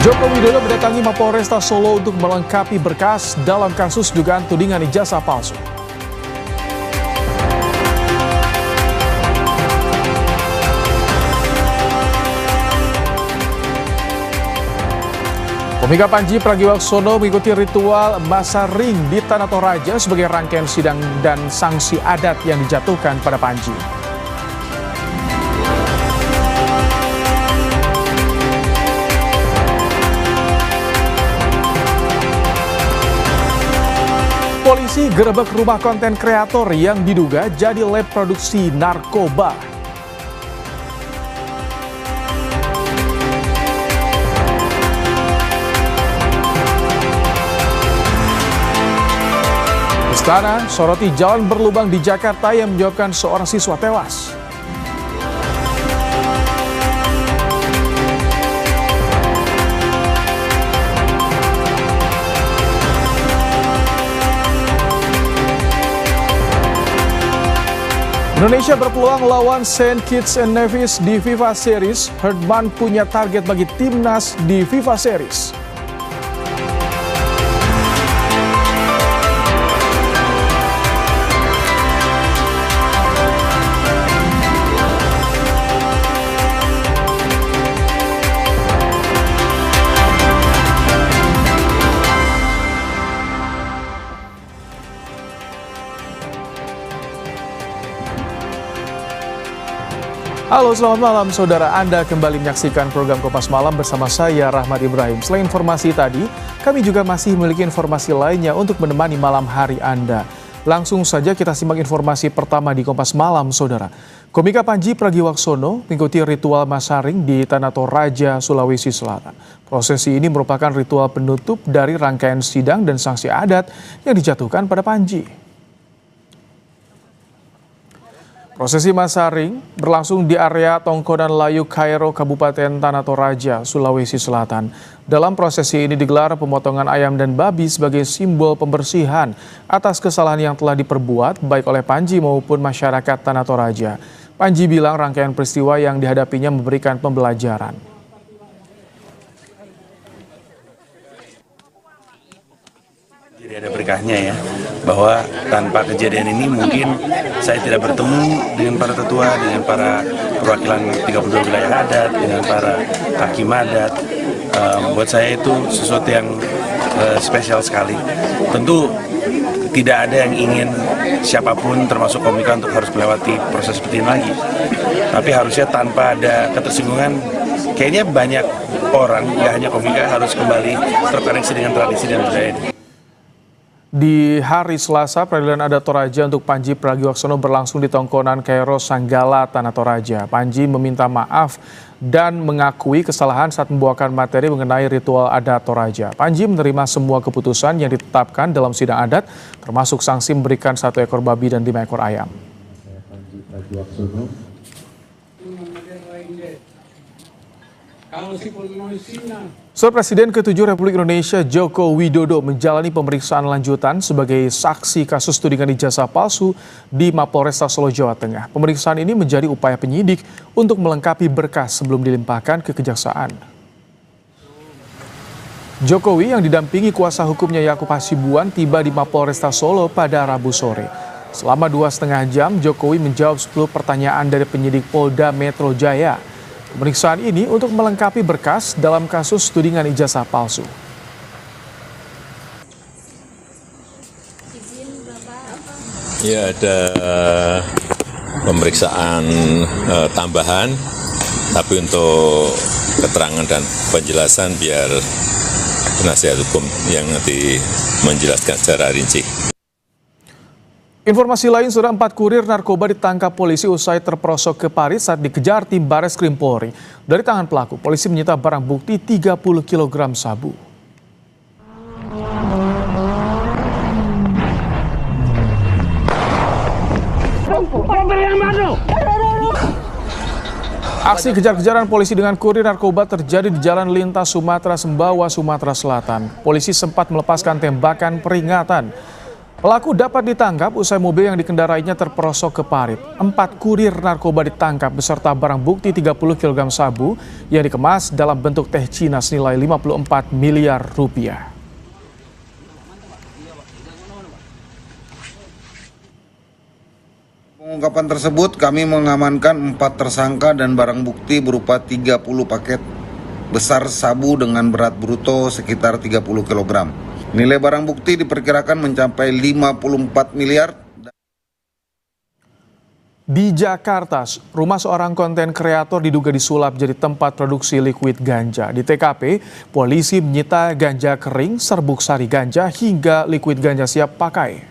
Joko Widodo mendatangi Mapolresta Solo untuk melengkapi berkas dalam kasus dugaan tudingan ijazah palsu. Komika Panji Pragiwaksono mengikuti ritual Masaring di Tanah Toraja sebagai rangkaian sidang dan sanksi adat yang dijatuhkan pada Panji. Polisi gerebek rumah konten kreator yang diduga jadi lab produksi narkoba. Istana soroti jalan berlubang di Jakarta yang menyebabkan seorang siswa tewas. Indonesia berpeluang lawan St. Kitts and Nevis di FIFA Series. Herdman punya target bagi timnas di FIFA Series. Halo, selamat malam saudara. Anda kembali menyaksikan program Kompas Malam bersama saya Rahmat Ibrahim. Selain informasi tadi, kami juga masih memiliki informasi lainnya untuk menemani malam hari Anda. Langsung saja kita simak informasi pertama di Kompas Malam, saudara. Komika Panji Pragiwaksono mengikuti ritual Masaring di Tanah Toraja, Sulawesi Selatan. Prosesi ini merupakan ritual penutup dari rangkaian sidang dan sanksi adat yang dijatuhkan pada Panji. Prosesi Masaring berlangsung di area Tongkonan Layu Kairo, Kabupaten Tanah Toraja, Sulawesi Selatan. Dalam prosesi ini digelar pemotongan ayam dan babi sebagai simbol pembersihan atas kesalahan yang telah diperbuat baik oleh Panji maupun masyarakat Tanah Toraja. Panji bilang rangkaian peristiwa yang dihadapinya memberikan pembelajaran. Jadi ada berkahnya ya, bahwa tanpa kejadian ini mungkin saya tidak bertemu dengan para tetua, dengan para perwakilan 32 wilayah adat, dengan para hakim adat. Buat saya itu sesuatu yang spesial sekali. Tentu tidak ada yang ingin siapapun termasuk komika untuk harus melewati proses seperti ini lagi. Tapi harusnya tanpa ada ketersinggungan, kayaknya banyak orang, nggak hanya komika, harus kembali terkoneksi dengan tradisi dan budaya ini. Di hari Selasa, Peradilan Adat Toraja untuk Panji Pragiwaksono berlangsung di Tongkonan Kairo, Sanggala, Tanah Toraja. Panji meminta maaf dan mengakui kesalahan saat membawakan materi mengenai ritual adat Toraja. Panji menerima semua keputusan yang ditetapkan dalam sidang adat, termasuk sanksi memberikan 1 ekor babi dan 5 ekor ayam. Saudara, Presiden ke-7 Republik Indonesia Joko Widodo menjalani pemeriksaan lanjutan sebagai saksi kasus tudingan ijazah palsu di Mapolresta Solo, Jawa Tengah. Pemeriksaan ini menjadi upaya penyidik untuk melengkapi berkas sebelum dilimpahkan ke kejaksaan. Jokowi yang didampingi kuasa hukumnya Yakub Hasibuan tiba di Mapolresta Solo pada Rabu sore. Selama 2,5 jam, Jokowi menjawab 10 pertanyaan dari penyidik Polda Metro Jaya. Pemeriksaan ini untuk melengkapi berkas dalam kasus tudingan ijazah palsu. Ya, ada pemeriksaan tambahan, tapi untuk keterangan dan penjelasan biar penasihat hukum yang nanti menjelaskan secara rinci. Informasi lain, saudara, 4 kurir narkoba ditangkap polisi usai terperosok ke Paris saat dikejar tim Bareskrim Polri. Dari tangan pelaku, polisi menyita barang bukti 30 kg sabu. Aksi kejar-kejaran polisi dengan kurir narkoba terjadi di Jalan Lintas Sumatera Sembawa, Sumatera Selatan. Polisi sempat melepaskan tembakan peringatan. Pelaku dapat ditangkap usai mobil yang dikendarainya terperosok ke parit. 4 kurir narkoba ditangkap beserta barang bukti 30 kg sabu yang dikemas dalam bentuk teh Cina senilai 54 miliar rupiah. Pengungkapan tersebut kami mengamankan 4 tersangka dan barang bukti berupa 30 paket besar sabu dengan berat bruto sekitar 30 kg. Nilai barang bukti diperkirakan mencapai 54 miliar. Di Jakarta, rumah seorang konten kreator diduga disulap jadi tempat produksi liquid ganja. Di TKP, polisi menyita ganja kering, serbuk sari ganja, hingga liquid ganja siap pakai.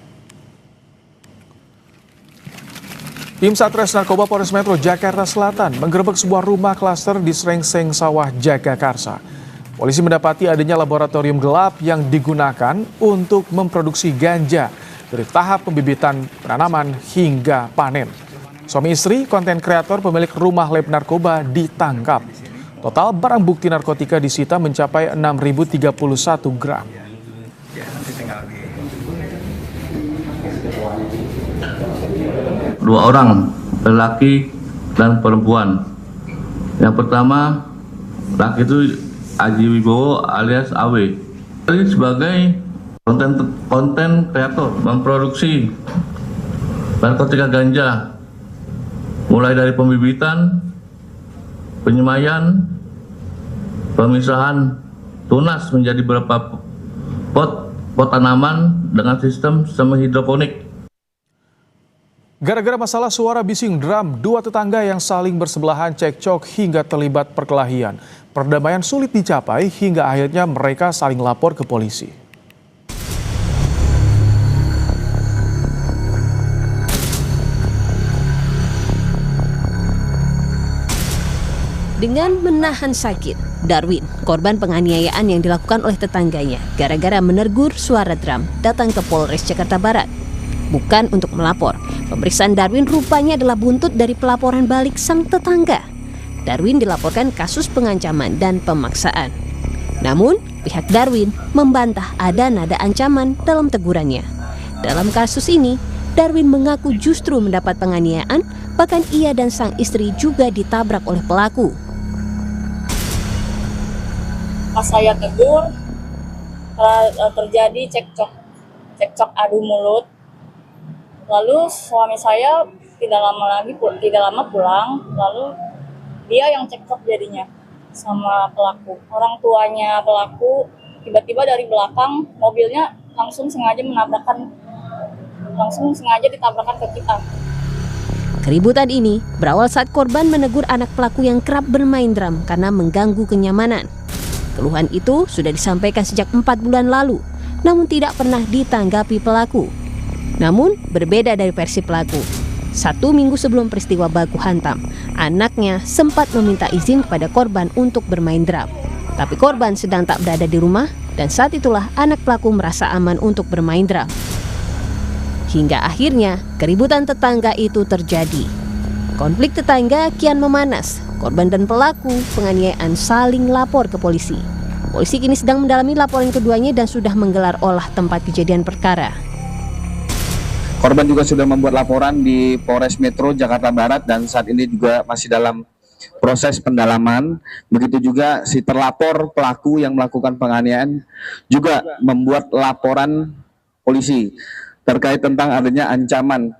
Tim Satres Narkoba Polres Metro Jakarta Selatan menggerebek sebuah rumah klaster di Srengseng Sawah, Jagakarsa. Polisi mendapati adanya laboratorium gelap yang digunakan untuk memproduksi ganja dari tahap pembibitan, penanaman, hingga panen. Suami istri konten kreator pemilik rumah lab narkoba ditangkap. Total barang bukti narkotika disita mencapai 6.031 gram. Dua orang, lelaki dan perempuan. Yang pertama, laki itu Aji Wibowo alias Awe. Sebagai konten kreator memproduksi narkotika ganja, mulai dari pembibitan, penyemaian, pemisahan tunas menjadi beberapa pot tanaman dengan sistem semi hidroponik. Gara-gara masalah suara bising drum, 2 tetangga yang saling bersebelahan cekcok hingga terlibat perkelahian. Perdamaian sulit dicapai hingga akhirnya mereka saling lapor ke polisi. Dengan menahan sakit, Darwin, korban penganiayaan yang dilakukan oleh tetangganya gara-gara menegur suara drum, datang ke Polres Jakarta Barat. Bukan untuk melapor. Pemeriksaan Darwin rupanya adalah buntut dari pelaporan balik sang tetangga. Darwin dilaporkan kasus pengancaman dan pemaksaan. Namun, pihak Darwin membantah ada nada ancaman dalam tegurannya. Dalam kasus ini, Darwin mengaku justru mendapat penganiayaan, bahkan ia dan sang istri juga ditabrak oleh pelaku. Pas saya tegur, terjadi cekcok adu mulut. Lalu suami saya tidak lama pulang, lalu dia yang cekcok jadinya sama pelaku. Orang tuanya pelaku tiba-tiba dari belakang mobilnya langsung sengaja ditabrakkan ke kita. Keributan ini berawal saat korban menegur anak pelaku yang kerap bermain drum karena mengganggu kenyamanan. Keluhan itu sudah disampaikan sejak 4 bulan lalu, namun tidak pernah ditanggapi pelaku. Namun, berbeda dari versi pelaku. 1 minggu sebelum peristiwa baku hantam, anaknya sempat meminta izin kepada korban untuk bermain drum. Tapi korban sedang tak berada di rumah dan saat itulah anak pelaku merasa aman untuk bermain drum. Hingga akhirnya keributan tetangga itu terjadi. Konflik tetangga kian memanas. Korban dan pelaku penganiayaan saling lapor ke polisi. Polisi kini sedang mendalami laporan keduanya dan sudah menggelar olah tempat kejadian perkara. Korban juga sudah membuat laporan di Polres Metro Jakarta Barat dan saat ini juga masih dalam proses pendalaman. Begitu juga si terlapor pelaku yang melakukan penganiayaan juga membuat laporan polisi terkait tentang adanya ancaman.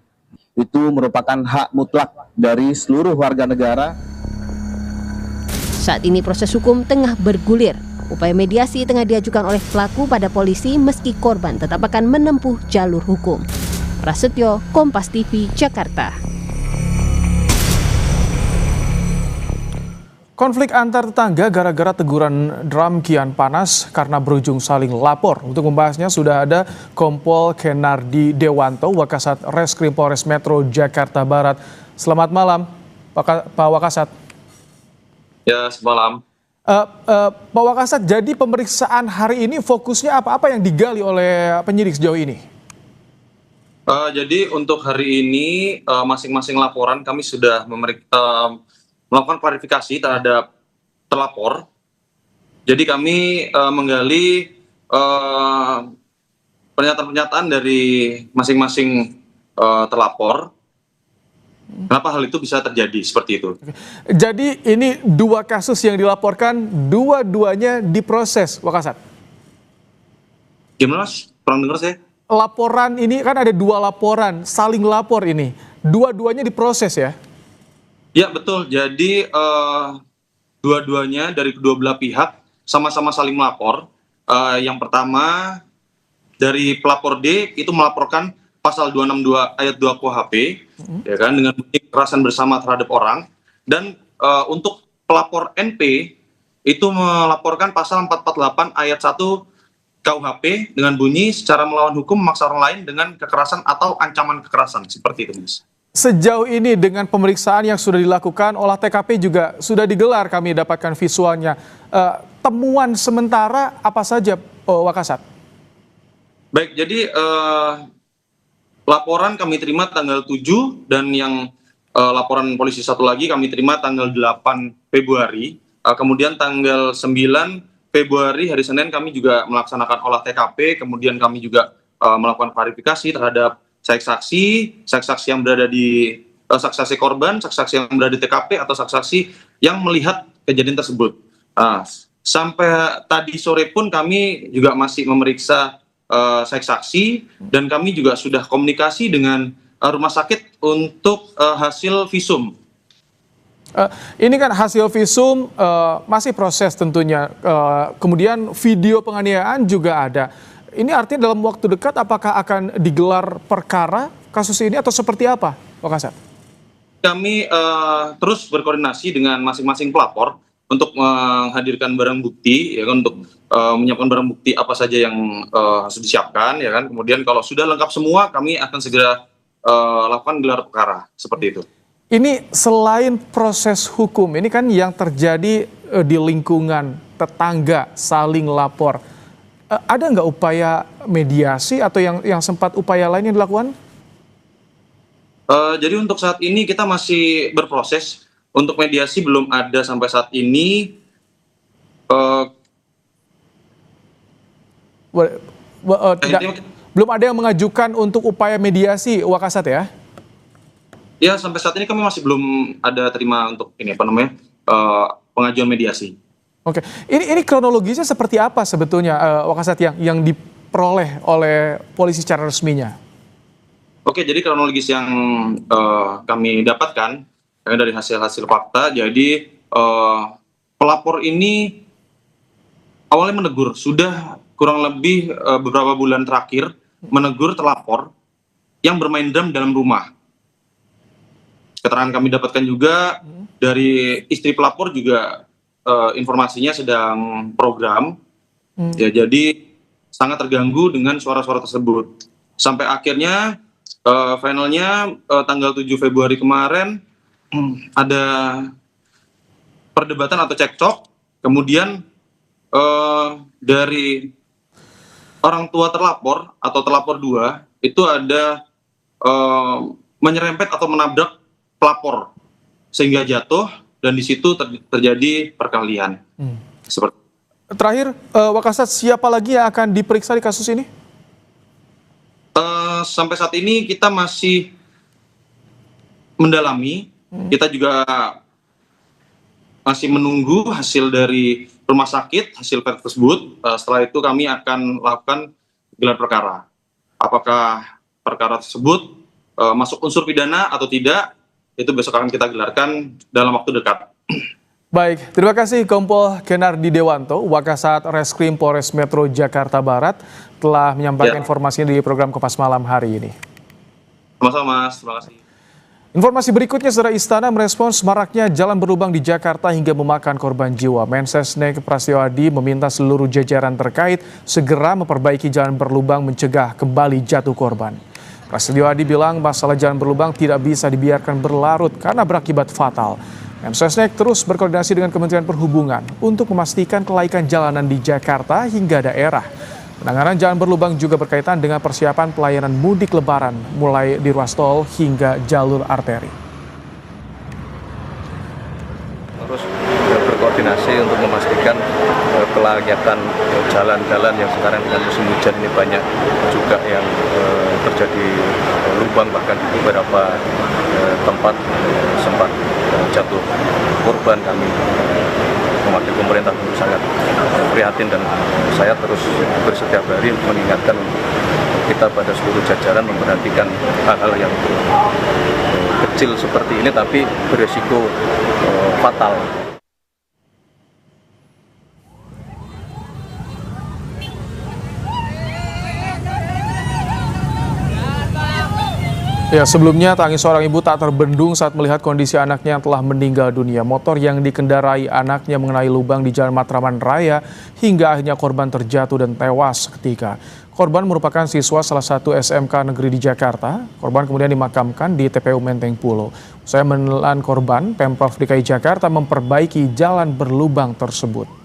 Itu merupakan hak mutlak dari seluruh warga negara. Saat ini proses hukum tengah bergulir. Upaya mediasi tengah diajukan oleh pelaku pada polisi meski korban tetap akan menempuh jalur hukum. Prasetyo, Kompas TV, Jakarta. Konflik antar tetangga gara-gara teguran drum kian panas karena berujung saling lapor. Untuk membahasnya sudah ada Kompol Kenardi Dewanto, Wakasat Reskrim Polres Metro Jakarta Barat. Selamat malam, Pak Wakasat. Ya, semalam. Pak Wakasat, jadi pemeriksaan hari ini fokusnya apa yang digali oleh penyidik sejauh ini? Jadi untuk hari ini masing-masing laporan kami sudah melakukan klarifikasi terhadap terlapor. Jadi kami menggali pernyataan-pernyataan dari masing-masing terlapor. Kenapa hal itu bisa terjadi seperti itu? Jadi ini 2 kasus yang dilaporkan, dua-duanya diproses, Wakasat. Gimana Mas? Kurang dengar saya. Laporan ini kan ada 2 laporan, saling lapor ini. Dua-duanya diproses ya? Ya betul, jadi dua-duanya dari kedua belah pihak sama-sama saling melapor. Yang pertama dari pelapor D itu melaporkan pasal 262 ayat 2 KUHP, ya kan, dengan kekerasan bersama terhadap orang. Dan untuk pelapor NP itu melaporkan pasal 448 ayat 1 KUHP dengan bunyi secara melawan hukum memaksa orang lain dengan kekerasan atau ancaman kekerasan, seperti itu, Mas. Sejauh ini dengan pemeriksaan yang sudah dilakukan, olah TKP juga sudah digelar, kami dapatkan visualnya. Temuan sementara apa saja, Wakasat? Baik, jadi laporan kami terima tanggal 7 dan yang laporan polisi satu lagi kami terima tanggal 8 Februari. Kemudian tanggal 9 Februari hari Senin kami juga melaksanakan olah TKP, kemudian kami juga melakukan klarifikasi terhadap saksi-saksi yang berada di saksi-saksi korban, saksi-saksi yang berada di TKP atau saksi-saksi yang melihat kejadian tersebut. Sampai tadi sore pun kami juga masih memeriksa saksi dan kami juga sudah komunikasi dengan rumah sakit untuk hasil visum. Ini kan hasil visum masih proses tentunya, kemudian video penganiayaan juga ada. Ini artinya dalam waktu dekat apakah akan digelar perkara kasus ini atau seperti apa, Wakasat? Kami terus berkoordinasi dengan masing-masing pelapor untuk menghadirkan barang bukti, ya kan, untuk menyiapkan barang bukti apa saja yang harus disiapkan, ya kan. Kemudian kalau sudah lengkap semua, kami akan segera lakukan gelar perkara, seperti itu. Ini selain proses hukum, ini kan yang terjadi di lingkungan tetangga saling lapor. Ada nggak upaya mediasi atau yang sempat upaya lain yang dilakukan? Jadi untuk saat ini kita masih berproses. Untuk mediasi belum ada sampai saat ini. Belum ada yang mengajukan untuk upaya mediasi, Wakasat ya? Ya, sampai saat ini kami masih belum ada terima untuk ini pengajuan mediasi. Oke, ini kronologisnya seperti apa sebetulnya, Wakasat, yang diperoleh oleh polisi secara resminya? Oke, jadi kronologis yang kami dapatkan dari hasil-hasil fakta, jadi pelapor ini awalnya menegur, sudah kurang lebih beberapa bulan terakhir menegur terlapor yang bermain drum dalam rumah. Keterangan kami dapatkan juga dari istri pelapor juga informasinya sedang program, ya, jadi sangat terganggu dengan suara-suara tersebut. Sampai akhirnya finalnya tanggal 7 Februari kemarin ada perdebatan atau cekcok, kemudian dari orang tua terlapor atau terlapor 2 itu ada menyerempet atau menabrak pelapor sehingga jatuh dan di situ terjadi perkelahian. Seperti. Terakhir, Wakasat, siapa lagi yang akan diperiksa di kasus ini? Sampai saat ini kita masih mendalami. Kita juga masih menunggu hasil dari rumah sakit, hasil tes tersebut. Setelah itu kami akan lakukan gelar perkara. Apakah perkara tersebut masuk unsur pidana atau tidak, itu besok akan kita gelarkan dalam waktu dekat. Baik, terima kasih Kompol Kenardi Dewanto, Wakasat Reskrim Polres Metro Jakarta Barat, telah menyampaikan informasinya di program Kompas Malam hari ini. Sama-sama, Mas. Terima kasih. Informasi berikutnya, Saudara, Istana merespons maraknya jalan berlubang di Jakarta hingga memakan korban jiwa. Mensesnek Prasetyo Adi meminta seluruh jajaran terkait segera memperbaiki jalan berlubang mencegah kembali jatuh korban. Prasetyo Adi bilang masalah jalan berlubang tidak bisa dibiarkan berlarut karena berakibat fatal. Mensesnek terus berkoordinasi dengan Kementerian Perhubungan untuk memastikan kelaikan jalanan di Jakarta hingga daerah. Penanganan jalan berlubang juga berkaitan dengan persiapan pelayanan mudik lebaran mulai di ruas tol hingga jalur arteri. Terus berkoordinasi berkoordinasi untuk memastikan kelayakan jalan-jalan yang sekarang dengan musim hujan ini banyak juga yang terjadi lubang, bahkan di beberapa tempat sempat jatuh korban. Kami mewakili pemerintah tentu sangat prihatin, dan saya terus setiap hari mengingatkan kita pada seluruh jajaran memperhatikan hal-hal yang kecil seperti ini tapi beresiko fatal. Ya, sebelumnya tangis seorang ibu tak terbendung saat melihat kondisi anaknya yang telah meninggal dunia. Motor yang dikendarai anaknya mengenai lubang di Jalan Matraman Raya hingga akhirnya korban terjatuh dan tewas seketika. Korban merupakan siswa salah satu SMK negeri di Jakarta. Korban kemudian dimakamkan di TPU Menteng Pulo. Usai menelan korban, Pemprov DKI Jakarta memperbaiki jalan berlubang tersebut.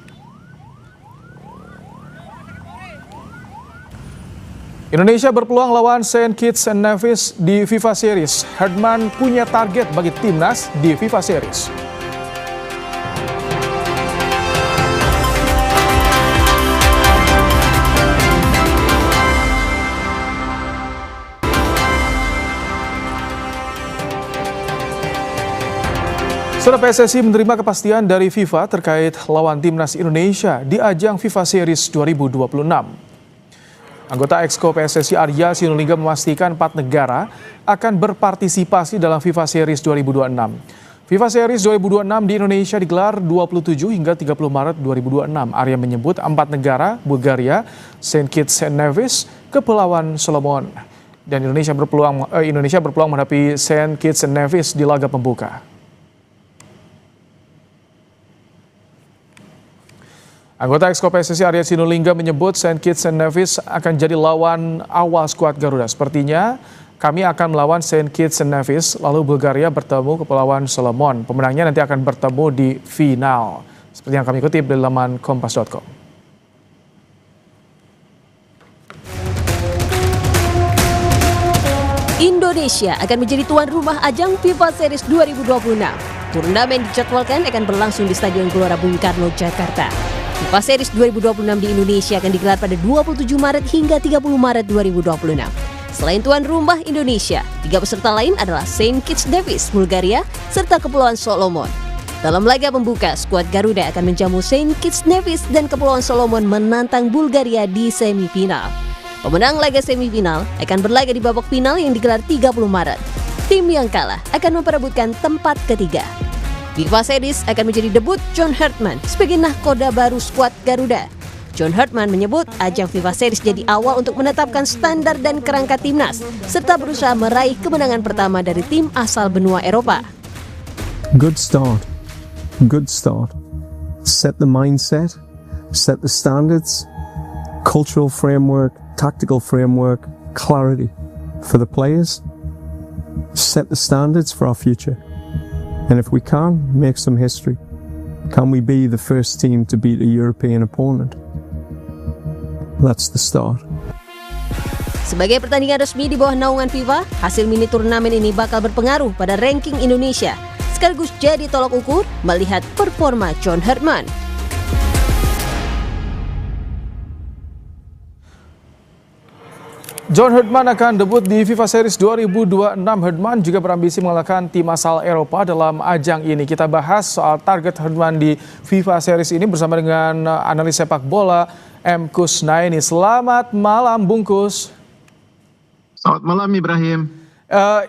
Indonesia berpeluang lawan St. Kitts and Nevis di FIFA Series. Herdman punya target bagi timnas di FIFA Series. Setelah PSSI menerima kepastian dari FIFA terkait lawan timnas Indonesia di ajang FIFA Series 2026. Anggota Exco PSSI Arya Sinulinga memastikan 4 negara akan berpartisipasi dalam FIFA Series 2026. FIFA Series 2026 di Indonesia digelar 27 hingga 30 Maret 2026. Arya menyebut 4 negara, Bulgaria, St. Kitts and Nevis, Kepulauan Solomon. Dan Indonesia berpeluang menghadapi St. Kitts and Nevis di laga pembuka. Anggota Exco PSSI Arya Sinulinga menyebut St. Kitts and Nevis akan jadi lawan awal skuad Garuda. Sepertinya kami akan melawan St. Kitts and Nevis, lalu Bulgaria bertemu Kepulauan Solomon. Pemenangnya nanti akan bertemu di final. Seperti yang kami kutip di laman kompas.com. Indonesia akan menjadi tuan rumah ajang FIFA Series 2026. Turnamen dijadwalkan akan berlangsung di Stadion Gelora Bung Karno, Jakarta. FIFA Series 2026 di Indonesia akan digelar pada 27 Maret hingga 30 Maret 2026. Selain tuan rumah Indonesia, 3 peserta lain adalah St. Kitts Nevis, Bulgaria, serta Kepulauan Solomon. Dalam laga pembuka, skuad Garuda akan menjamu St. Kitts Nevis dan Kepulauan Solomon menantang Bulgaria di semifinal. Pemenang laga semifinal akan berlaga di babak final yang digelar 30 Maret. Tim yang kalah akan memperebutkan tempat ketiga. FIFA Series akan menjadi debut John Herdman sebagai nahkoda baru skuad Garuda. John Herdman menyebut ajang FIFA Series jadi awal untuk menetapkan standar dan kerangka timnas, serta berusaha meraih kemenangan pertama dari tim asal benua Eropa. Good start. Set the mindset, set the standards, cultural framework, tactical framework, clarity for the players. Set the standards for our future. And if we can, make some history. Can we be the first team to beat a European opponent? That's the start. Sebagai pertandingan resmi di bawah naungan FIFA, hasil mini turnamen ini bakal berpengaruh pada ranking Indonesia, sekaligus jadi tolak ukur melihat performa John Herdman. John Herdman akan debut di FIFA Series 2026. Herdman juga berambisi mengalahkan tim asal Eropa dalam ajang ini. Kita bahas soal target Herdman di FIFA Series ini bersama dengan analis sepak bola M. Kusnaini. Selamat malam, Bung Kus. Selamat malam, Ibrahim.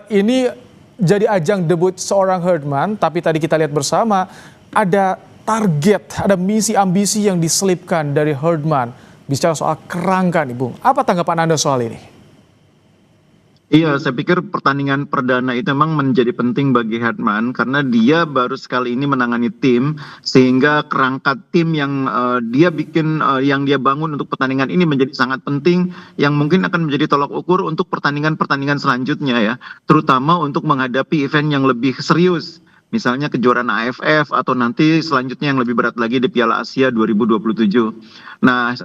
Ini jadi ajang debut seorang Herdman, tapi tadi kita lihat bersama ada target, ada misi ambisi yang diselipkan dari Herdman. Bicara soal kerangka nih, Bung. Apa tanggapan Anda soal ini? Iya, saya pikir pertandingan perdana itu memang menjadi penting bagi Herdman karena dia baru sekali ini menangani tim, sehingga kerangka tim yang dia bikin, yang dia bangun untuk pertandingan ini menjadi sangat penting, yang mungkin akan menjadi tolak ukur untuk pertandingan-pertandingan selanjutnya ya, terutama untuk menghadapi event yang lebih serius misalnya kejuaraan AFF atau nanti selanjutnya yang lebih berat lagi di Piala Asia 2027. Nah,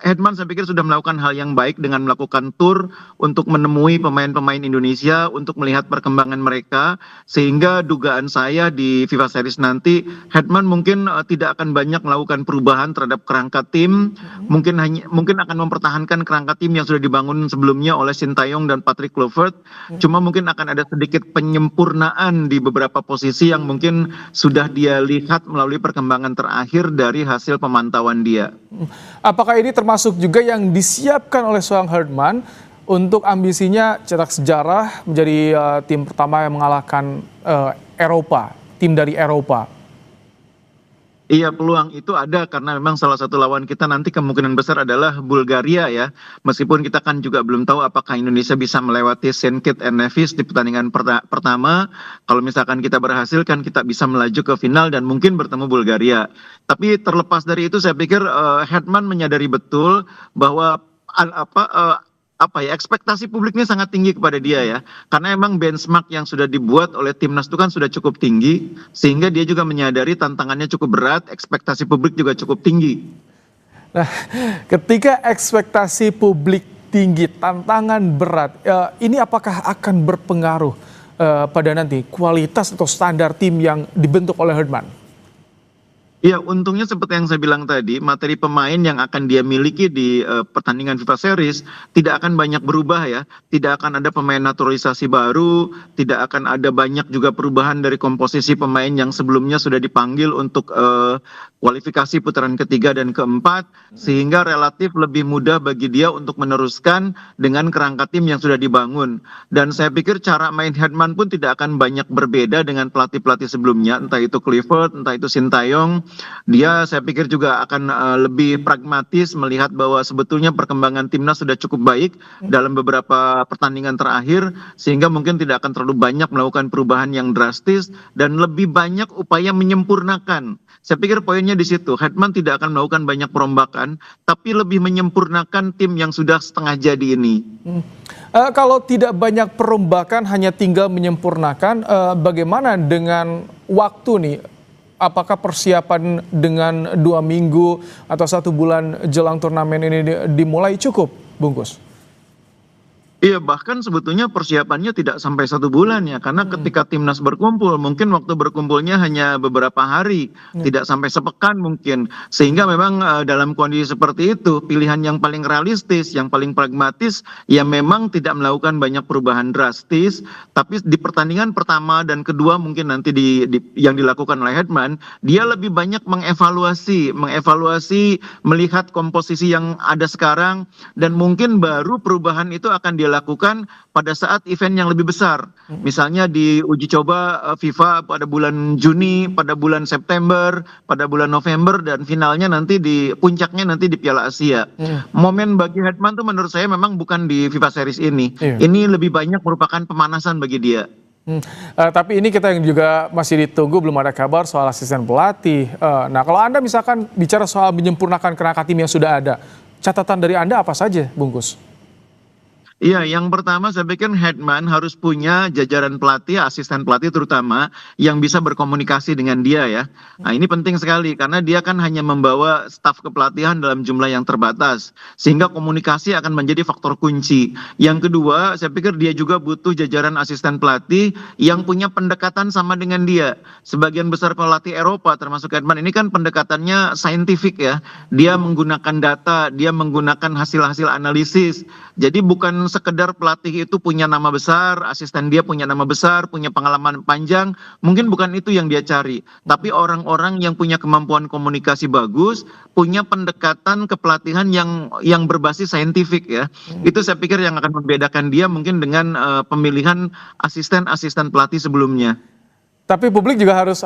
Hedman saya pikir sudah melakukan hal yang baik dengan melakukan tour untuk menemui pemain-pemain Indonesia untuk melihat perkembangan mereka, sehingga dugaan saya di FIFA Series nanti Hedman mungkin tidak akan banyak melakukan perubahan terhadap kerangka tim, mungkin akan mempertahankan kerangka tim yang sudah dibangun sebelumnya oleh Sintayong dan Patrick Kluivert, cuma mungkin akan ada sedikit penyempurnaan di beberapa posisi yang mungkin sudah dia lihat melalui perkembangan terakhir dari hasil pemantauan dia. Apakah ini termasuk juga yang disiapkan oleh seorang Herdman untuk ambisinya cetak sejarah menjadi tim pertama yang mengalahkan Eropa, tim dari Eropa? Iya, peluang itu ada karena memang salah satu lawan kita nanti kemungkinan besar adalah Bulgaria ya. Meskipun kita kan juga belum tahu apakah Indonesia bisa melewati St. Kitts and Nevis di pertandingan pertama. Kalau misalkan kita berhasil kan kita bisa melaju ke final dan mungkin bertemu Bulgaria. Tapi terlepas dari itu saya pikir Hedman menyadari betul bahwa ekspektasi publiknya sangat tinggi kepada dia ya, karena emang benchmark yang sudah dibuat oleh timnas itu kan sudah cukup tinggi, sehingga dia juga menyadari tantangannya cukup berat, ekspektasi publik juga cukup tinggi. Nah, ketika ekspektasi publik tinggi, tantangan berat, ini apakah akan berpengaruh pada nanti kualitas atau standar tim yang dibentuk oleh Herdman? Ya, untungnya seperti yang saya bilang tadi, materi pemain yang akan dia miliki di pertandingan FIFA Series tidak akan banyak berubah ya. Tidak akan ada pemain naturalisasi baru, tidak akan ada banyak juga perubahan dari komposisi pemain yang sebelumnya sudah dipanggil untuk kualifikasi putaran ketiga dan keempat, sehingga relatif lebih mudah bagi dia untuk meneruskan dengan kerangka tim yang sudah dibangun. Dan saya pikir cara main Hedman pun tidak akan banyak berbeda dengan pelatih-pelatih sebelumnya, entah itu Kluivert, entah itu Sintayong. Dia saya pikir juga akan lebih pragmatis melihat bahwa sebetulnya perkembangan timnas sudah cukup baik dalam beberapa pertandingan terakhir, sehingga mungkin tidak akan terlalu banyak melakukan perubahan yang drastis dan lebih banyak upaya menyempurnakan. Saya pikir poinnya di situ. Hedman tidak akan melakukan banyak perombakan, tapi lebih menyempurnakan tim yang sudah setengah jadi ini. Kalau tidak banyak perombakan, hanya tinggal menyempurnakan, bagaimana dengan waktu nih? Apakah persiapan dengan 2 minggu atau 1 bulan jelang turnamen ini dimulai cukup, Bungkus? Iya, bahkan sebetulnya persiapannya tidak sampai 1 bulan ya, karena ketika timnas berkumpul mungkin waktu berkumpulnya hanya beberapa hari, tidak sampai sepekan mungkin, sehingga memang dalam kondisi seperti itu pilihan yang paling realistis, yang paling pragmatis ya memang tidak melakukan banyak perubahan drastis, tapi di pertandingan pertama dan kedua mungkin nanti yang dilakukan oleh Hedman, dia lebih banyak mengevaluasi melihat komposisi yang ada sekarang, dan mungkin baru perubahan itu akan dilakukan pada saat event yang lebih besar. Misalnya di uji coba FIFA pada bulan Juni, pada bulan September, pada bulan November, dan finalnya nanti di puncaknya nanti di Piala Asia. Momen bagi Hedman tuh menurut saya memang bukan di FIFA Series ini. Ini lebih banyak merupakan pemanasan bagi dia. Tapi ini kita yang juga masih ditunggu, belum ada kabar soal asisten pelatih. Nah, kalau Anda misalkan bicara soal menyempurnakan kerangka tim yang sudah ada, catatan dari Anda apa saja, Bungkus? Iya, yang pertama saya pikir Hedman harus punya jajaran pelatih, asisten pelatih terutama, yang bisa berkomunikasi dengan dia ya. Nah, ini penting sekali karena dia kan hanya membawa staf kepelatihan dalam jumlah yang terbatas, sehingga komunikasi akan menjadi faktor kunci. Yang kedua, saya pikir dia juga butuh jajaran asisten pelatih yang punya pendekatan sama dengan dia. Sebagian besar pelatih Eropa termasuk Hedman ini kan pendekatannya saintifik ya. Dia menggunakan data, dia menggunakan hasil-hasil analisis. Jadi bukan sekedar pelatih itu punya nama besar, asisten dia punya nama besar, punya pengalaman panjang, mungkin bukan itu yang dia cari. Tapi orang-orang yang punya kemampuan komunikasi bagus, punya pendekatan kepelatihan yang berbasis saintifik ya. Itu saya pikir yang akan membedakan dia mungkin dengan pemilihan asisten-asisten pelatih sebelumnya. Tapi publik juga harus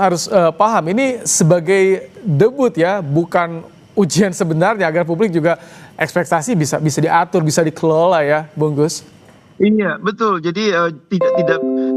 paham, ini sebagai debut ya, bukan ujian sebenarnya, agar publik juga ekspektasi bisa diatur, bisa dikelola ya, Bungkus. Iya, betul. Jadi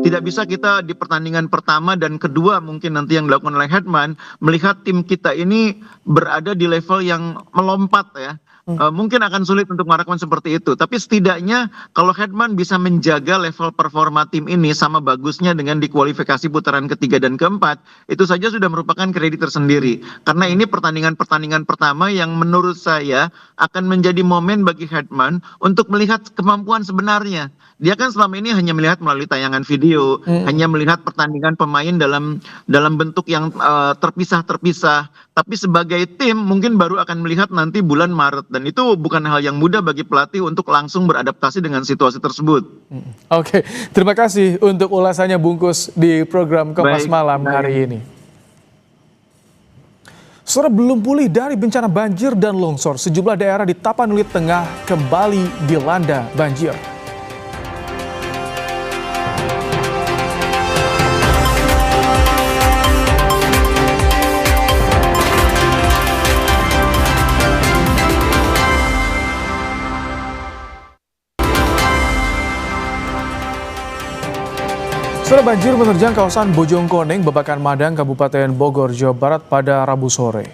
tidak bisa kita di pertandingan pertama dan kedua mungkin nanti yang dilakukan oleh Hedman melihat tim kita ini berada di level yang melompat ya. mungkin akan sulit untuk melakukan seperti itu. Tapi setidaknya kalau Hetman bisa menjaga level performa tim ini sama bagusnya dengan di kualifikasi putaran ketiga dan keempat, itu saja sudah merupakan kredit tersendiri. Karena ini pertandingan-pertandingan pertama yang menurut saya akan menjadi momen bagi Hetman untuk melihat kemampuan sebenarnya. Dia kan selama ini hanya melihat melalui tayangan video, hanya melihat pertandingan pemain dalam bentuk yang terpisah-terpisah. Tapi sebagai tim mungkin baru akan melihat nanti bulan Maret, dan itu bukan hal yang mudah bagi pelatih untuk langsung beradaptasi dengan situasi tersebut. Oke, terima kasih untuk ulasannya Bungkus di program Kompas Malam hari ini. Saudara, belum pulih dari bencana banjir dan longsor, sejumlah daerah di Tapanuli Tengah kembali dilanda banjir. Saudara, banjir menerjang kawasan Bojongkoneng, Babakan Madang, Kabupaten Bogor, Jawa Barat pada Rabu sore.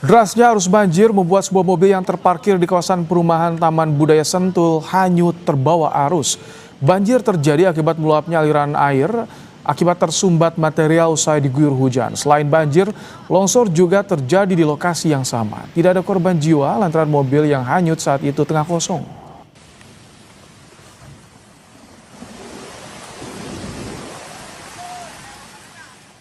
Derasnya arus banjir membuat sebuah mobil yang terparkir di kawasan perumahan Taman Budaya Sentul hanyut terbawa arus. Banjir terjadi akibat meluapnya aliran air akibat tersumbat material usai diguyur hujan. Selain banjir, longsor juga terjadi di lokasi yang sama. Tidak ada korban jiwa lantaran mobil yang hanyut saat itu tengah kosong.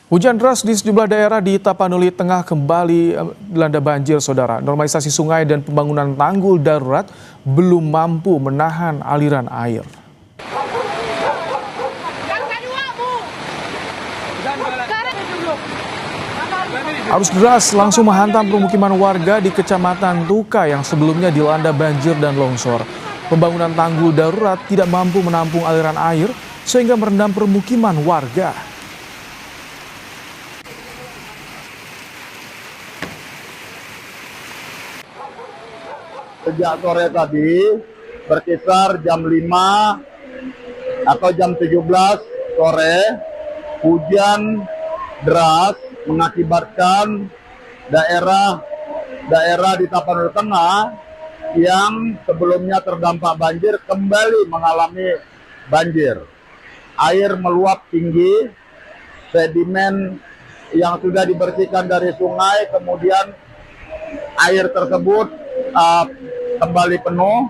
Hujan deras di sejumlah daerah di Tapanuli Tengah kembali dilanda banjir, saudara. Normalisasi sungai dan pembangunan tanggul darurat belum mampu menahan aliran air. Arus deras langsung menghantam permukiman warga di Kecamatan Tuka yang sebelumnya dilanda banjir dan longsor. Pembangunan tanggul darurat tidak mampu menampung aliran air sehingga merendam permukiman warga. Sejak sore tadi, berkisar jam 5 atau jam 17 sore, hujan deras mengakibatkan daerah di Tapanuli Tengah yang sebelumnya terdampak banjir kembali mengalami banjir. Air meluap tinggi, sedimen yang sudah dibersihkan dari sungai, kemudian air tersebut kembali penuh.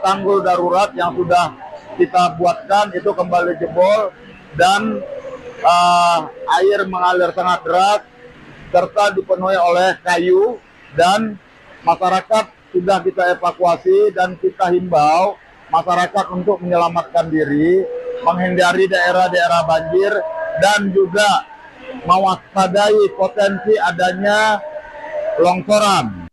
Tanggul darurat yang sudah kita buatkan itu kembali jebol dan air mengalir sangat deras serta dipenuhi oleh kayu, dan masyarakat sudah kita evakuasi dan kita himbau masyarakat untuk menyelamatkan diri, menghindari daerah-daerah banjir dan juga mewaspadai potensi adanya longsoran.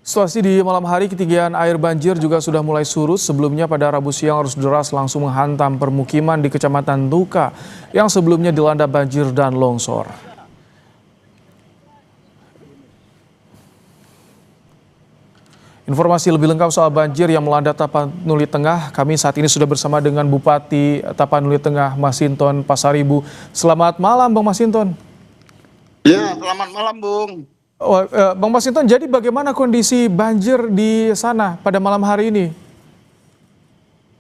Situasi di malam hari, ketinggian air banjir juga sudah mulai surut. Sebelumnya pada Rabu siang arus deras langsung menghantam permukiman di Kecamatan Tuka yang sebelumnya dilanda banjir dan longsor. Informasi lebih lengkap soal banjir yang melanda Tapanuli Tengah, kami saat ini sudah bersama dengan Bupati Tapanuli Tengah, Masinton Pasaribu. Selamat malam, Bang Masinton. Ya, selamat malam, Bung. Bang Masinton, jadi bagaimana kondisi banjir di sana pada malam hari ini?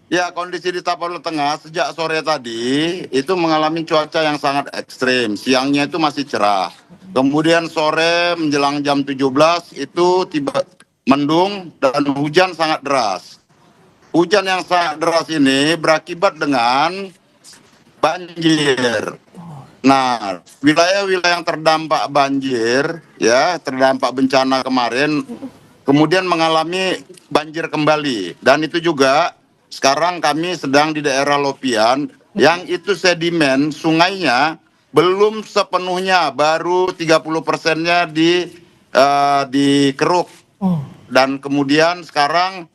Ya, kondisi di Tapanuli Tengah sejak sore tadi itu mengalami cuaca yang sangat ekstrim. Siangnya itu masih cerah. Kemudian sore menjelang jam 17 itu tiba mendung dan hujan sangat deras. Hujan yang sangat deras ini berakibat dengan banjir. Nah, wilayah-wilayah yang terdampak banjir, ya, terdampak bencana kemarin, kemudian mengalami banjir kembali. Dan itu juga sekarang kami sedang di daerah Lopian, yang itu sedimen sungainya belum sepenuhnya, baru 30%-nya dikeruk. Dan kemudian sekarang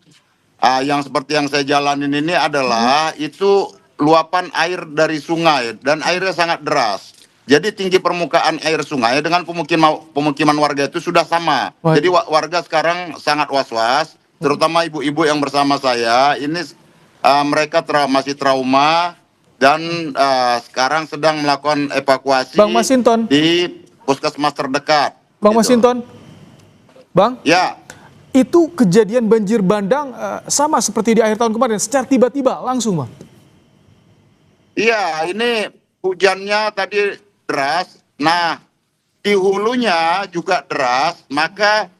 yang seperti yang saya jalanin ini adalah itu luapan air dari sungai dan airnya sangat deras. Jadi tinggi permukaan air sungai dengan pemukiman warga itu sudah sama. Jadi warga sekarang sangat was-was, terutama ibu-ibu yang bersama saya ini mereka masih trauma dan sekarang sedang melakukan evakuasi Bang Masinton di puskesmas terdekat. Bang Masinton, Bang? Ya. Itu kejadian banjir bandang sama seperti di akhir tahun kemarin, secara tiba-tiba langsung, Bang? Iya, ini hujannya tadi deras. Nah, di hulunya juga deras, maka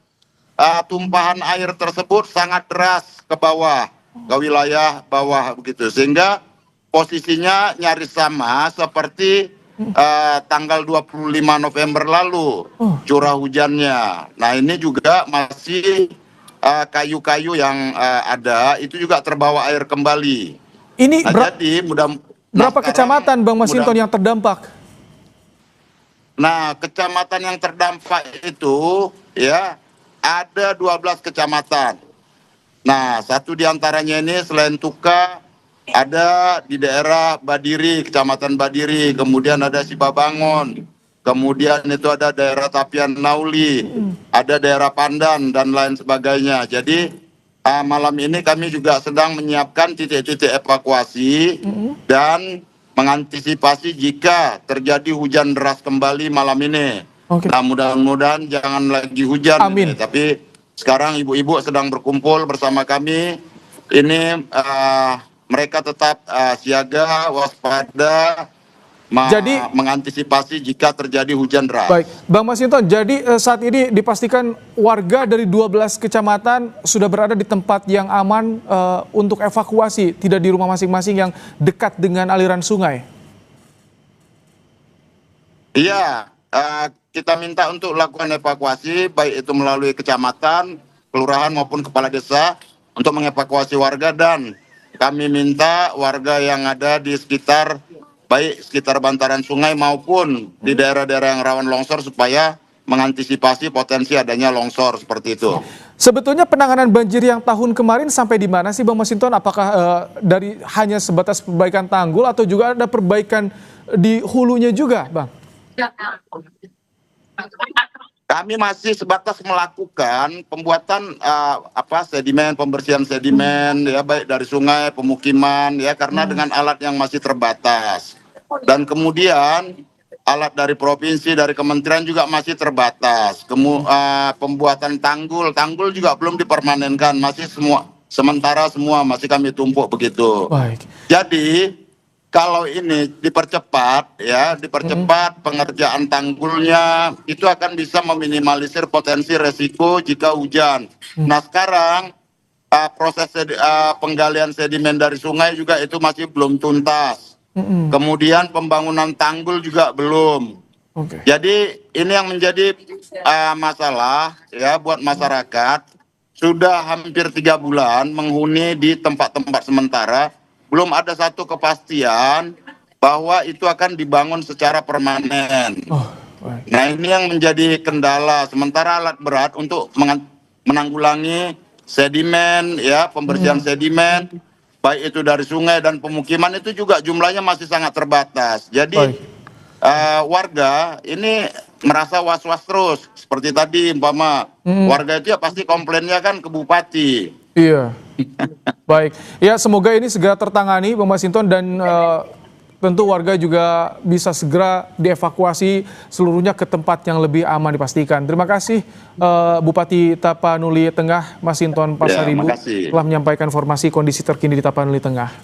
tumpahan air tersebut sangat deras ke bawah, ke wilayah bawah begitu. Sehingga posisinya nyaris sama seperti tanggal 25 November lalu curah hujannya. Nah, ini juga masih kayu-kayu yang ada itu juga terbawa air kembali. Ini jadi berapa kecamatan Bang Masinton yang terdampak? Nah, kecamatan yang terdampak itu ya ada 12 kecamatan. Nah, satu diantaranya ini selain Tuka ada di daerah Badiri, Kecamatan Badiri, kemudian ada Sibabangun, kemudian itu ada daerah Tapian Nauli, ada daerah Pandan dan lain sebagainya. Jadi malam ini kami juga sedang menyiapkan titik-titik evakuasi dan mengantisipasi jika terjadi hujan deras kembali malam ini. Nah, mudah-mudahan jangan lagi hujan. Amin. Tapi sekarang ibu-ibu sedang berkumpul bersama kami. Ini mereka tetap siaga, waspada, mengantisipasi jika terjadi hujan deras. Baik, Bang Masinton, jadi saat ini dipastikan warga dari 12 kecamatan sudah berada di tempat yang aman untuk evakuasi, tidak di rumah masing-masing yang dekat dengan aliran sungai? Iya, kita minta untuk lakukan evakuasi, baik itu melalui kecamatan, kelurahan maupun kepala desa, untuk mengevakuasi warga, dan kami minta warga yang ada di sekitar baik sekitar bantaran sungai maupun di daerah-daerah yang rawan longsor supaya mengantisipasi potensi adanya longsor seperti itu. Sebetulnya penanganan banjir yang tahun kemarin sampai di mana sih Bang Masinton? Apakah dari hanya sebatas perbaikan tanggul atau juga ada perbaikan di hulunya juga, Bang? Kami masih sebatas melakukan pembuatan sedimen, pembersihan sedimen ya, baik dari sungai, pemukiman ya, karena dengan alat yang masih terbatas. Dan kemudian alat dari provinsi, dari kementerian juga masih terbatas. Pembuatan tanggul juga belum dipermanenkan, masih sementara semua masih kami tumpuk begitu. Baik. Jadi kalau ini dipercepat pengerjaan tanggulnya, itu akan bisa meminimalisir potensi resiko jika hujan. Nah, sekarang proses penggalian sedimen dari sungai juga itu masih belum tuntas. Kemudian pembangunan tanggul juga belum. Jadi ini yang menjadi masalah ya buat masyarakat. Sudah hampir 3 bulan menghuni di tempat-tempat sementara, belum ada satu kepastian bahwa itu akan dibangun secara permanen. Nah, ini yang menjadi kendala. Sementara alat berat untuk menanggulangi sedimen, ya, pembersihan sedimen, baik itu dari sungai dan pemukiman, itu juga jumlahnya masih sangat terbatas. Jadi warga ini merasa was-was terus. Seperti tadi, umpama warga itu ya pasti komplainnya kan ke bupati. Iya. Baik, ya semoga ini segera tertangani Bang Masinton, dan tentu warga juga bisa segera dievakuasi seluruhnya ke tempat yang lebih aman dipastikan. Terima kasih Bupati Tapanuli Tengah Masinton Pasaribu telah menyampaikan informasi kondisi terkini di Tapanuli Tengah.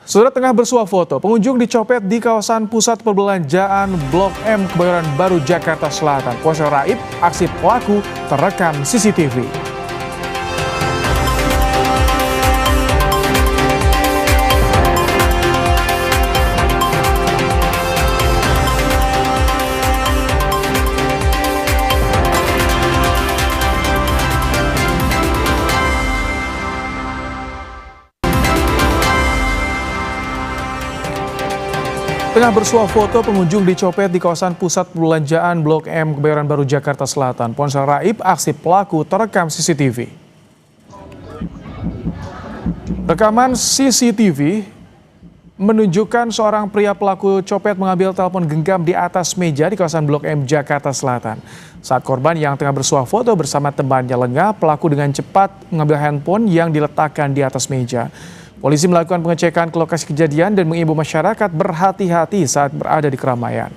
Saudara, tengah bersuah foto, pengunjung dicopet di kawasan pusat perbelanjaan Blok M Kebayoran Baru Jakarta Selatan. Ponsel raib, aksi pelaku terekam CCTV. Tengah bersuah foto, pengunjung dicopet di kawasan pusat perbelanjaan Blok M Kebayoran Baru Jakarta Selatan. Ponsel raib, aksi pelaku terekam CCTV. Rekaman CCTV menunjukkan seorang pria pelaku copet mengambil telepon genggam di atas meja di kawasan Blok M, Jakarta Selatan. Saat korban yang tengah bersuah foto bersama temannya lengah, pelaku dengan cepat mengambil handphone yang diletakkan di atas meja. Polisi melakukan pengecekan ke lokasi kejadian dan mengimbau masyarakat berhati-hati saat berada di keramaian.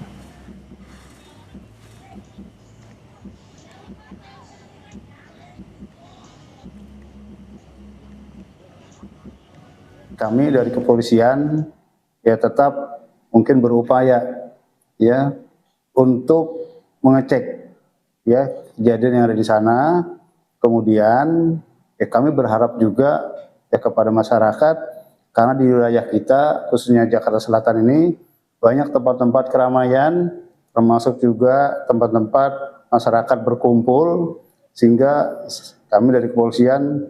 Kami dari kepolisian ya tetap mungkin berupaya ya untuk mengecek ya kejadian yang ada di sana. Kemudian ya kami berharap juga ya kepada masyarakat, karena di wilayah kita khususnya Jakarta Selatan ini banyak tempat-tempat keramaian, termasuk juga tempat-tempat masyarakat berkumpul, sehingga kami dari kepolisian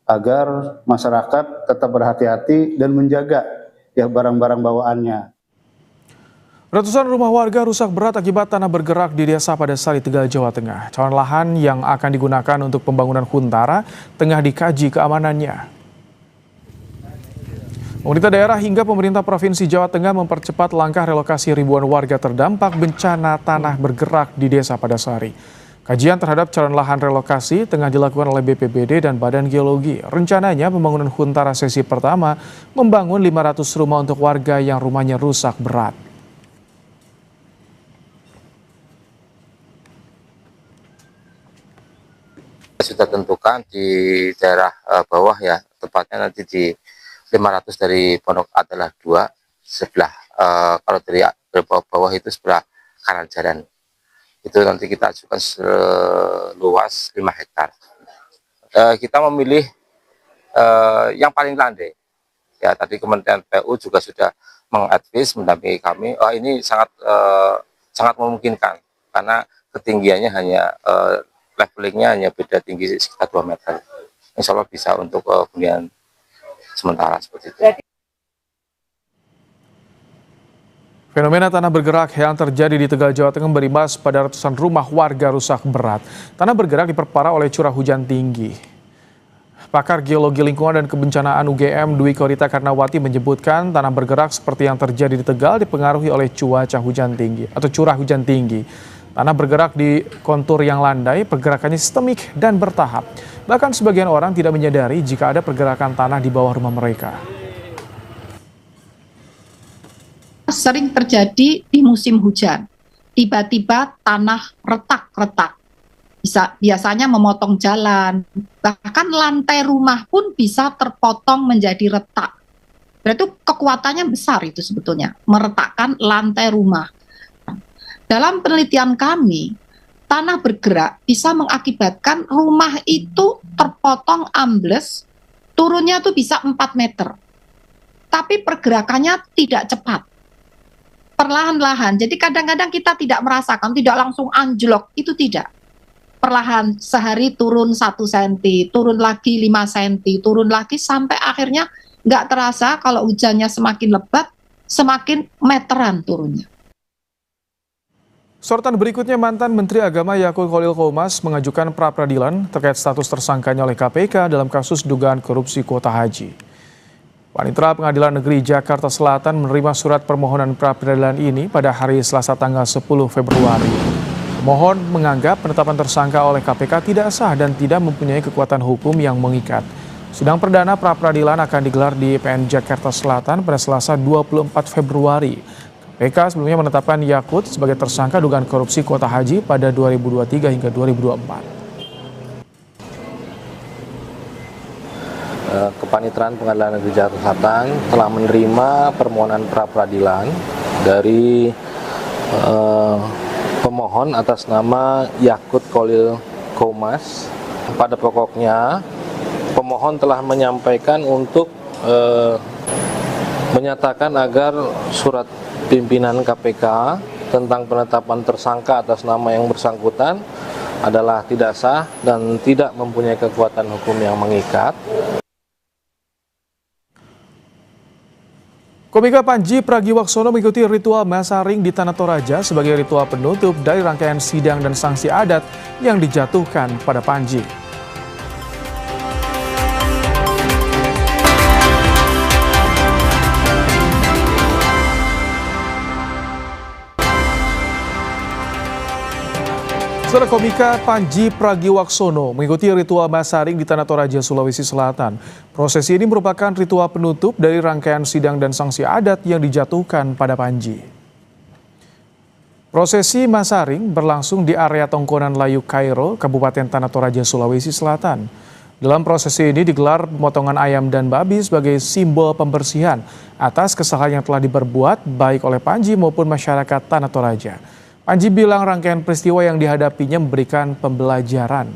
agar masyarakat tetap berhati-hati dan menjaga ya barang-barang bawaannya. Ratusan rumah warga rusak berat akibat tanah bergerak di Desa Padasari, Tegal, Jawa Tengah. Calon lahan yang akan digunakan untuk pembangunan Huntara tengah dikaji keamanannya. Pemerintah daerah hingga pemerintah Provinsi Jawa Tengah mempercepat langkah relokasi ribuan warga terdampak bencana tanah bergerak di Desa Padasari. Kajian terhadap calon lahan relokasi tengah dilakukan oleh BPBD dan Badan Geologi. Rencananya pembangunan Huntara sesi pertama membangun 500 rumah untuk warga yang rumahnya rusak berat. Sudah tentukan di daerah bawah ya, tepatnya nanti di 500 dari Pondok adalah 2 sebelah, kalau dari bawah itu sebelah kanan jalan. Itu nanti kita ajukan seluas 5 hektar. Kita memilih yang paling landai. Ya, tadi Kementerian PU juga sudah mengadvis mendampingi kami. Ini sangat memungkinkan karena ketinggiannya hanya levelingnya hanya beda tinggi sekitar 2 meter. Insya Allah bisa untuk hunian sementara seperti itu. Fenomena tanah bergerak yang terjadi di Tegal, Jawa Tengah berimbas pada ratusan rumah warga rusak berat. Tanah bergerak diperparah oleh curah hujan tinggi. Pakar Geologi Lingkungan dan Kebencanaan UGM Dwi Korita Karnawati menyebutkan tanah bergerak seperti yang terjadi di Tegal dipengaruhi oleh cuaca hujan tinggi atau curah hujan tinggi. Tanah bergerak di kontur yang landai, pergerakannya sistemik dan bertahap. Bahkan sebagian orang tidak menyadari jika ada pergerakan tanah di bawah rumah mereka. Sering terjadi di musim hujan. Tiba-tiba tanah retak-retak. Biasanya memotong jalan, bahkan lantai rumah pun bisa terpotong menjadi retak. Berarti kekuatannya besar itu sebetulnya, meretakkan lantai rumah. Dalam penelitian kami, tanah bergerak bisa mengakibatkan rumah itu terpotong ambles, turunnya tuh bisa 4 meter. Tapi pergerakannya tidak cepat. Perlahan-lahan, jadi kadang-kadang kita tidak merasakan, tidak langsung anjlok, itu tidak. Perlahan, sehari turun 1 cm, turun lagi 5 cm, turun lagi sampai akhirnya nggak terasa kalau hujannya semakin lebat, semakin meteran turunnya. Sorotan berikutnya, mantan Menteri Agama Yakut Khalil Qomas mengajukan pra-peradilan terkait status tersangkanya oleh KPK dalam kasus dugaan korupsi kuota haji. Panitera Pengadilan Negeri Jakarta Selatan menerima surat permohonan pra-peradilan ini pada hari Selasa tanggal 10 Februari. Pemohon menganggap penetapan tersangka oleh KPK tidak sah dan tidak mempunyai kekuatan hukum yang mengikat. Sidang perdana pra-peradilan akan digelar di PN Jakarta Selatan pada Selasa 24 Februari. KPK sebelumnya menetapkan Yakut sebagai tersangka dugaan korupsi kuota haji pada 2023 hingga 2024. Kepaniteraan Pengadilan Negeri Jakarta Selatan telah menerima permohonan pra-peradilan dari pemohon atas nama Yakut Khalil Qomas. Pada pokoknya, pemohon telah menyampaikan untuk menyatakan agar surat pimpinan KPK tentang penetapan tersangka atas nama yang bersangkutan adalah tidak sah dan tidak mempunyai kekuatan hukum yang mengikat. Komika Panji Pragiwaksono mengikuti ritual masaring di Tanah Toraja sebagai ritual penutup dari rangkaian sidang dan sanksi adat yang dijatuhkan pada Panji. Saudara, komika Panji Pragiwaksono mengikuti ritual masaring di Tanah Toraja, Sulawesi Selatan. Prosesi ini merupakan ritual penutup dari rangkaian sidang dan sanksi adat yang dijatuhkan pada Panji. Prosesi masaring berlangsung di area Tongkonan Layu Kairo, Kabupaten Tanah Toraja, Sulawesi Selatan. Dalam prosesi ini digelar pemotongan ayam dan babi sebagai simbol pembersihan atas kesalahan yang telah diperbuat baik oleh Panji maupun masyarakat Tanah Toraja. Panji bilang rangkaian peristiwa yang dihadapinya memberikan pembelajaran.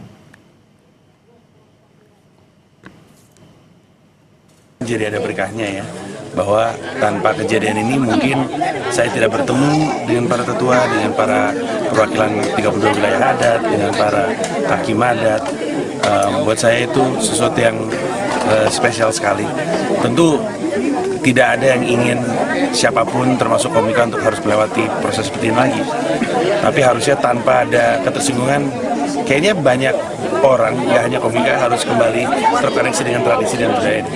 Jadi ada berkahnya ya, bahwa tanpa kejadian ini mungkin saya tidak bertemu dengan para tetua, dengan para perwakilan 32 wilayah adat, dengan para hakim adat. Buat saya itu sesuatu yang spesial sekali. Tentu tidak ada yang ingin siapapun termasuk komika untuk harus melewati proses seperti ini lagi. Tapi harusnya tanpa ada ketersinggungan, kayaknya banyak orang, nggak hanya komika, harus kembali terkoneksi dengan tradisi dan budaya ini.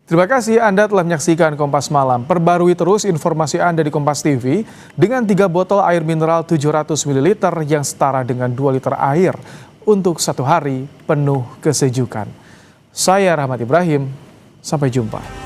Terima kasih Anda telah menyaksikan Kompas Malam. Perbarui terus informasi Anda di Kompas TV dengan 3 botol air mineral 700 ml yang setara dengan 2 liter air untuk 1 hari penuh kesejukan. Saya Rahmat Ibrahim, sampai jumpa.